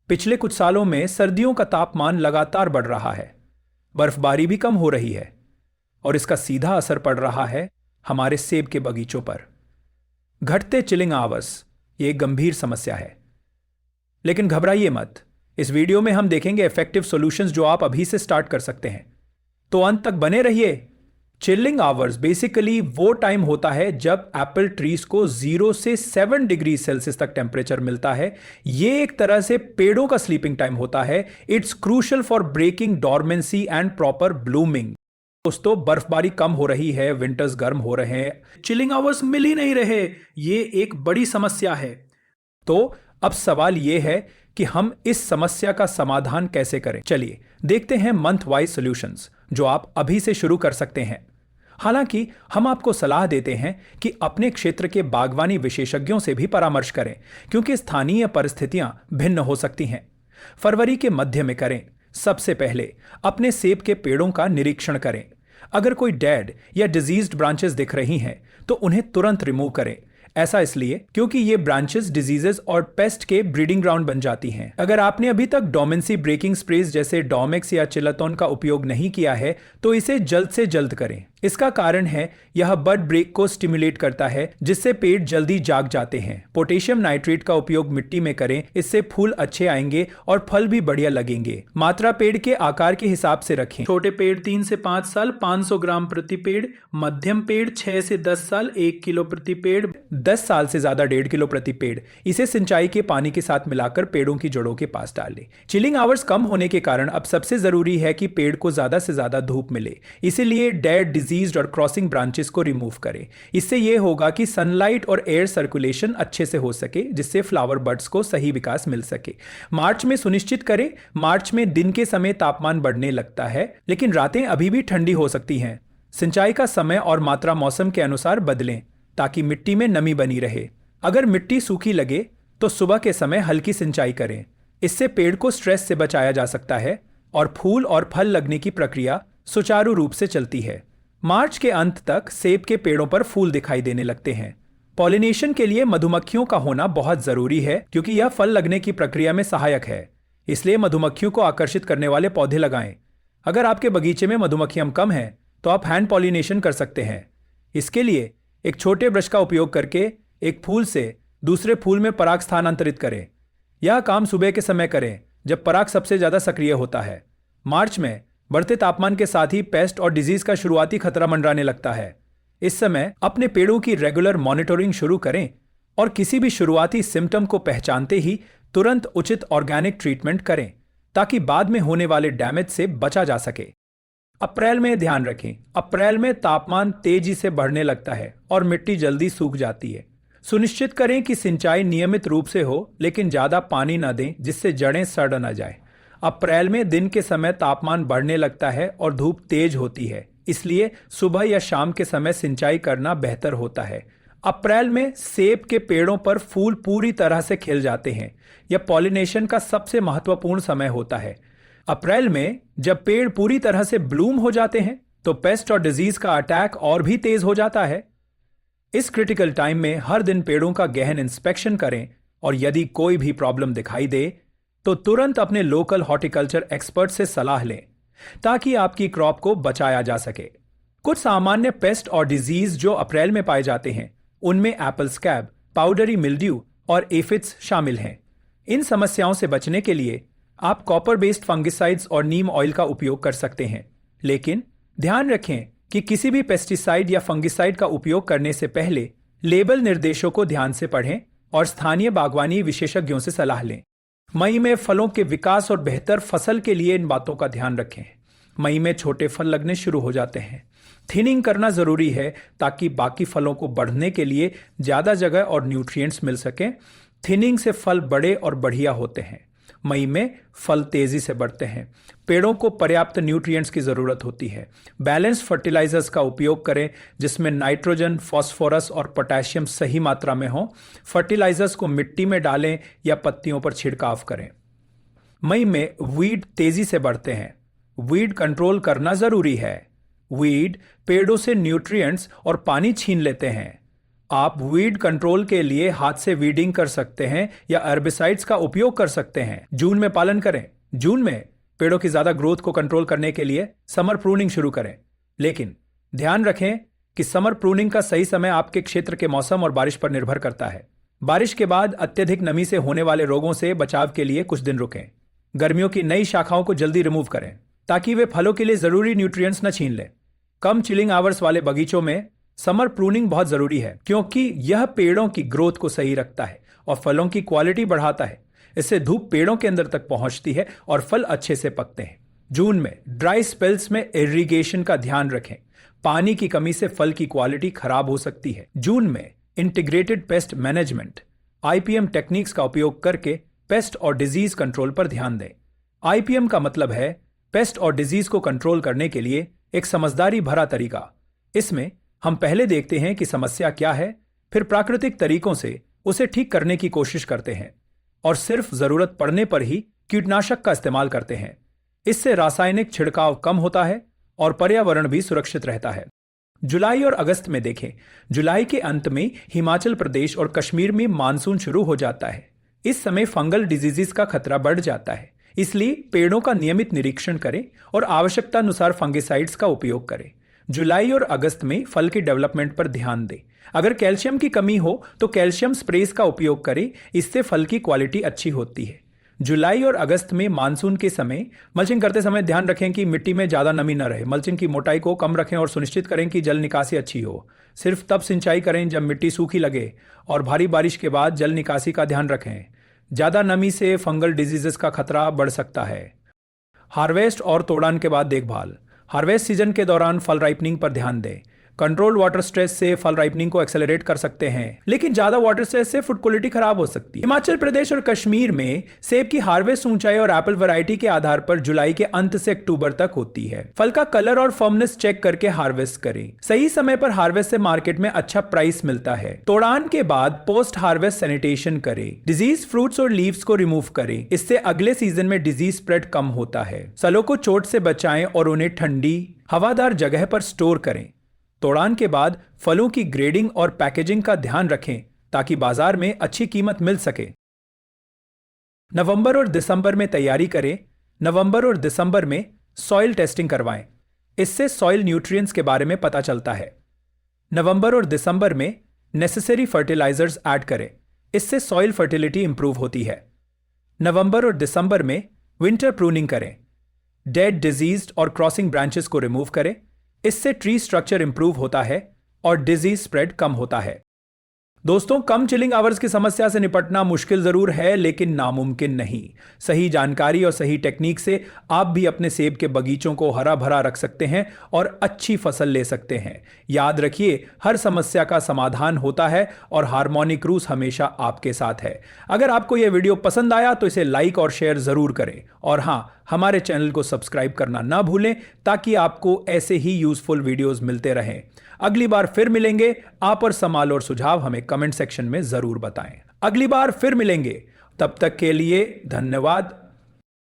पिछले कुछ सालों में सर्दियों का तापमान लगातार बढ़ रहा है, बर्फबारी भी कम हो रही है और इसका सीधा असर पड़ रहा है हमारे सेब के बगीचों पर। घटते चिलिंग आवर्स ये एक गंभीर समस्या है, लेकिन घबराइए मत। इस वीडियो में हम देखेंगे इफेक्टिव सॉल्यूशंस जो आप अभी से स्टार्ट कर सकते हैं, तो अंत तक बने रहिए। चिलिंग आवर्स बेसिकली वो टाइम होता है जब एप्पल ट्रीज को 0 से 7 डिग्री सेल्सियस तक टेम्परेचर मिलता है। ये एक तरह से पेड़ों का स्लीपिंग टाइम होता है। It's crucial for breaking dormancy and proper blooming. दोस्तों, बर्फबारी कम हो रही है, विंटर्स गर्म हो रहे हैं, चिलिंग आवर्स मिल ही नहीं रहे। ये एक बड़ी समस्या है। तो अब सवाल यह है कि हम इस समस्या का समाधान कैसे करें। चलिए देखते हैं मंथ वाइज सॉल्यूशंस जो आप अभी से शुरू कर सकते हैं। हालांकि हम आपको सलाह देते हैं कि अपने क्षेत्र के बागवानी विशेषज्ञों से भी परामर्श करें, क्योंकि स्थानीय परिस्थितियां भिन्न हो सकती हैं। फरवरी के मध्य में करें। सबसे पहले अपने सेब के पेड़ों का निरीक्षण करें। अगर कोई डेड या डिजीज्ड ब्रांचेस दिख रही हैं तो उन्हें तुरंत रिमूव करें। ऐसा इसलिए क्योंकि ये ब्रांचेस डिजीजेस और पेस्ट के ब्रीडिंग ग्राउंड बन जाती हैं। अगर आपने अभी तक डोमेंसी ब्रेकिंग स्प्रेज जैसे डोमेक्स या चिलाटोन का उपयोग नहीं किया है तो इसे जल्द से जल्द करें। इसका कारण है यह बड ब्रेक को स्टिमुलेट करता है, जिससे पेड़ जल्दी जाग जाते हैं। पोटेशियम नाइट्रेट का उपयोग मिट्टी में करें, इससे फूल अच्छे आएंगे और फल भी बढ़िया लगेंगे। मात्रा पेड़ के आकार के हिसाब से रखें। छोटे पेड़ 3 से 5 साल 500 ग्राम प्रति पेड़, मध्यम पेड़ 6 से 10 साल 1 किलो प्रति पेड़, 10 साल से ज्यादा 1.5 किलो प्रति पेड़। इसे सिंचाई के पानी के साथ मिलाकर पेड़ों की जड़ों के पास डाल दें। चिलिंग आवर्स कम होने के कारण अब सबसे जरूरी है कि पेड़ को ज्यादा से ज्यादा धूप मिले, इसीलिए डेड डिजीज्ड और क्रॉसिंग ब्रांचेस को रिमूव करें। इससे यह होगा कि सनलाइट और एयर सर्कुलेशन अच्छे से हो सके, जिससे फ्लावर बड्स को सही विकास मिल सके। मार्च में सुनिश्चित करें। मार्च में दिन के समय तापमान बढ़ने लगता है, लेकिन रातें अभी भी ठंडी हो सकती हैं। सिंचाई का समय और मात्रा मौसम के अनुसार बदलें ताकि मिट्टी में नमी बनी रहे। अगर मिट्टी सूखी लगे तो सुबह के समय हल्की सिंचाई करें। इससे पेड़ को स्ट्रेस से बचाया जा सकता है और फूल और फल लगने की प्रक्रिया सुचारू रूप से चलती है। मार्च के अंत तक सेब के पेड़ों पर फूल दिखाई देने लगते हैं। पॉलिनेशन के लिए मधुमक्खियों का होना बहुत जरूरी है, क्योंकि यह फल लगने की प्रक्रिया में सहायक है। इसलिए मधुमक्खियों को आकर्षित करने वाले पौधे लगाएं। अगर आपके बगीचे में मधुमक्खियां कम हैं तो आप हैंड पॉलिनेशन कर सकते हैं। इसके लिए एक छोटे ब्रश का उपयोग करके एक फूल से दूसरे फूल में पराग स्थानांतरित करें। यह काम सुबह के समय करें, जब पराग सबसे ज्यादा सक्रिय होता है। मार्च में बढ़ते तापमान के साथ ही पेस्ट और डिजीज का शुरुआती खतरा मंडराने लगता है। इस समय अपने पेड़ों की रेगुलर मॉनिटरिंग शुरू करें और किसी भी शुरुआती सिम्टम को पहचानते ही तुरंत उचित ऑर्गेनिक ट्रीटमेंट करें, ताकि बाद में होने वाले डैमेज से बचा जा सके। अप्रैल में ध्यान रखें। अप्रैल में तापमान तेजी से बढ़ने लगता है और मिट्टी जल्दी सूख जाती है। सुनिश्चित करें कि सिंचाई नियमित रूप से हो, लेकिन ज्यादा पानी न दें जिससे जड़ें सड़ न जाए। अप्रैल में दिन के समय तापमान बढ़ने लगता है और धूप तेज होती है, इसलिए सुबह या शाम के समय सिंचाई करना बेहतर होता है। अप्रैल में सेब के पेड़ों पर फूल पूरी तरह से खिल जाते हैं। यह पॉलिनेशन का सबसे महत्वपूर्ण समय होता है। अप्रैल में जब पेड़ पूरी तरह से ब्लूम हो जाते हैं तो पेस्ट और डिजीज का अटैक और भी तेज हो जाता है। इस क्रिटिकल टाइम में हर दिन पेड़ों का गहन इंस्पेक्शन करें और यदि कोई भी प्रॉब्लम दिखाई दे तो तुरंत अपने लोकल हॉर्टिकल्चर एक्सपर्ट से सलाह लें, ताकि आपकी क्रॉप को बचाया जा सके। कुछ सामान्य पेस्ट और डिजीज जो अप्रैल में पाए जाते हैं, उनमें एप्पल स्कैब, पाउडरी मिल्ड्यू और एफिड्स शामिल हैं। इन समस्याओं से बचने के लिए आप कॉपर बेस्ड फंगिसाइड्स और नीम ऑयल का उपयोग कर सकते हैं, लेकिन ध्यान रखें कि किसी भी पेस्टिसाइड या फंगिसाइड का उपयोग करने से पहले लेबल निर्देशों को ध्यान से पढ़ें और स्थानीय बागवानी विशेषज्ञों से सलाह लें। मई में फलों के विकास और बेहतर फसल के लिए इन बातों का ध्यान रखें। मई में छोटे फल लगने शुरू हो जाते हैं। थिनिंग करना जरूरी है ताकि बाकी फलों को बढ़ने के लिए ज्यादा जगह और न्यूट्रिएंट्स मिल सकें। थिनिंग से फल बड़े और बढ़िया होते हैं। मई में फल तेजी से बढ़ते हैं। पेड़ों को पर्याप्त न्यूट्रिएंट्स की जरूरत होती है। बैलेंस फर्टिलाइजर्स का उपयोग करें, जिसमें नाइट्रोजन, फास्फोरस और पोटेशियम सही मात्रा में हो। फर्टिलाइजर्स को मिट्टी में डालें या पत्तियों पर छिड़काव करें। मई में वीड तेजी से बढ़ते हैं। वीड कंट्रोल करना जरूरी है। वीड पेड़ों से न्यूट्रिएंट्स और पानी छीन लेते हैं। आप वीड कंट्रोल के लिए हाथ से वीडिंग कर सकते हैं या हर्बिसाइड्स का उपयोग कर सकते हैं। जून में पालन करें। जून में पेड़ों की ज्यादा ग्रोथ को कंट्रोल करने के लिए समर प्रूनिंग शुरू करें, लेकिन ध्यान रखें कि समर प्रूनिंग का सही समय आपके क्षेत्र के मौसम और बारिश पर निर्भर करता है। बारिश के बाद अत्यधिक नमी से होने वाले रोगों से बचाव के लिए कुछ दिन रुकें। गर्मियों की नई शाखाओं को जल्दी रिमूव करें ताकि वे फलों के लिए जरूरी न्यूट्रिएंट्स न छीन लें। कम चिलिंग आवर्स वाले बगीचों में समर प्रूनिंग बहुत जरूरी है, क्योंकि यह पेड़ों की ग्रोथ को सही रखता है और फलों की क्वालिटी बढ़ाता है। इससे धूप पेड़ों के अंदर तक पहुंचती है और फल अच्छे से पकते हैं। जून में ड्राई स्पेल्स में इरिगेशन का ध्यान रखें। पानी की कमी से फल की क्वालिटी खराब हो सकती है। जून में integrated pest management IPM techniques का उपयोग करके पेस्ट और डिजीज कंट्रोल पर ध्यान दें। IPM का मतलब है पेस्ट और डिजीज को कंट्रोल करने के लिए एक समझदारी भरा तरीका। इसमें हम पहले देखते हैं कि समस्या क्या है, फिर प्राकृतिक तरीकों से उसे ठीक करने की कोशिश करते हैं और सिर्फ जरूरत पड़ने पर ही कीटनाशक का इस्तेमाल करते हैं। इससे रासायनिक छिड़काव कम होता है और पर्यावरण भी सुरक्षित रहता है। जुलाई और अगस्त में देखें। जुलाई के अंत में हिमाचल प्रदेश और कश्मीर में मानसून शुरू हो जाता है। इस समय फंगल डिजीजेस का खतरा बढ़ जाता है, इसलिए पेड़ों का नियमित निरीक्षण करें और आवश्यकता अनुसार फंगिसाइड्स का उपयोग करें। जुलाई और अगस्त में फल के डेवलपमेंट पर ध्यान दें। अगर कैल्शियम की कमी हो तो कैल्शियम स्प्रेस का उपयोग करें, इससे फल की क्वालिटी अच्छी होती है। जुलाई और अगस्त में मानसून के समय मल्चिंग करते समय ध्यान रखें कि मिट्टी में ज्यादा नमी न रहे। मल्चिंग की मोटाई को कम रखें और सुनिश्चित करें कि जल निकासी अच्छी हो। सिर्फ तब सिंचाई करें जब मिट्टी सूखी लगे और भारी बारिश के बाद जल निकासी का ध्यान रखें। ज्यादा नमी से फंगल डिजीजेस का खतरा बढ़ सकता है। हार्वेस्ट और तोड़ान के बाद देखभाल। हार्वेस्ट सीजन के दौरान फल राइपनिंग पर ध्यान दें। कंट्रोल वाटर स्ट्रेस से फल राइपनिंग को एक्सेलरेट कर सकते हैं, लेकिन ज्यादा वाटर स्ट्रेस से फूड क्वालिटी खराब हो सकती है। हिमाचल प्रदेश और कश्मीर में सेब की हार्वेस्ट ऊंचाई और एप्पल वैरायटी के आधार पर जुलाई के अंत से अक्टूबर तक होती है। फल का कलर और फर्मनेस चेक करके हार्वेस्ट करें। सही समय पर हार्वेस्ट से मार्केट में अच्छा प्राइस मिलता है। तोड़ान के बाद पोस्ट हार्वेस्ट सैनिटेशन करें। डिजीज फ्रूट्स और लीव्स को रिमूव करें, इससे अगले सीजन में डिजीज स्प्रेड कम होता है। फलों को चोट से बचाएं और उन्हें ठंडी हवादार जगह पर स्टोर करें। तोड़ान के बाद फलों की ग्रेडिंग और पैकेजिंग का ध्यान रखें ताकि बाजार में अच्छी कीमत मिल सके। नवंबर और दिसंबर में तैयारी करें। नवंबर और दिसंबर में सॉइल टेस्टिंग करवाएं, इससे सॉइल न्यूट्रिएंट्स के बारे में पता चलता है। नवंबर और दिसंबर में नेसेसरी फर्टिलाइजर्स ऐड करें, इससे सॉइल फर्टिलिटी इंप्रूव होती है। नवंबर और दिसंबर में विंटर प्रूनिंग करें। डेड, डिजीज्ड और क्रॉसिंग ब्रांचेस को रिमूव करें, इससे ट्री स्ट्रक्चर इंप्रूव होता है और डिजीज स्प्रेड कम होता है। दोस्तों, कम चिलिंग आवर्स की समस्या से निपटना मुश्किल जरूर है, लेकिन नामुमकिन नहीं। सही जानकारी और सही टेक्निक से आप भी अपने सेब के बगीचों को हरा भरा रख सकते हैं और अच्छी फसल ले सकते हैं। याद रखिए, हर समस्या का समाधान होता है और हार्मोनिक रूस हमेशा आपके साथ है। अगर आपको यह वीडियो पसंद आया तो इसे लाइक और शेयर जरूर करें, और हाँ, हमारे चैनल को सब्सक्राइब करना ना भूलें ताकि आपको ऐसे ही यूजफुल वीडियोस मिलते रहें। अगली बार फिर मिलेंगे। आप और सवाल और सुझाव हमें कमेंट सेक्शन में जरूर बताएं। अगली बार फिर मिलेंगे, तब तक के लिए धन्यवाद।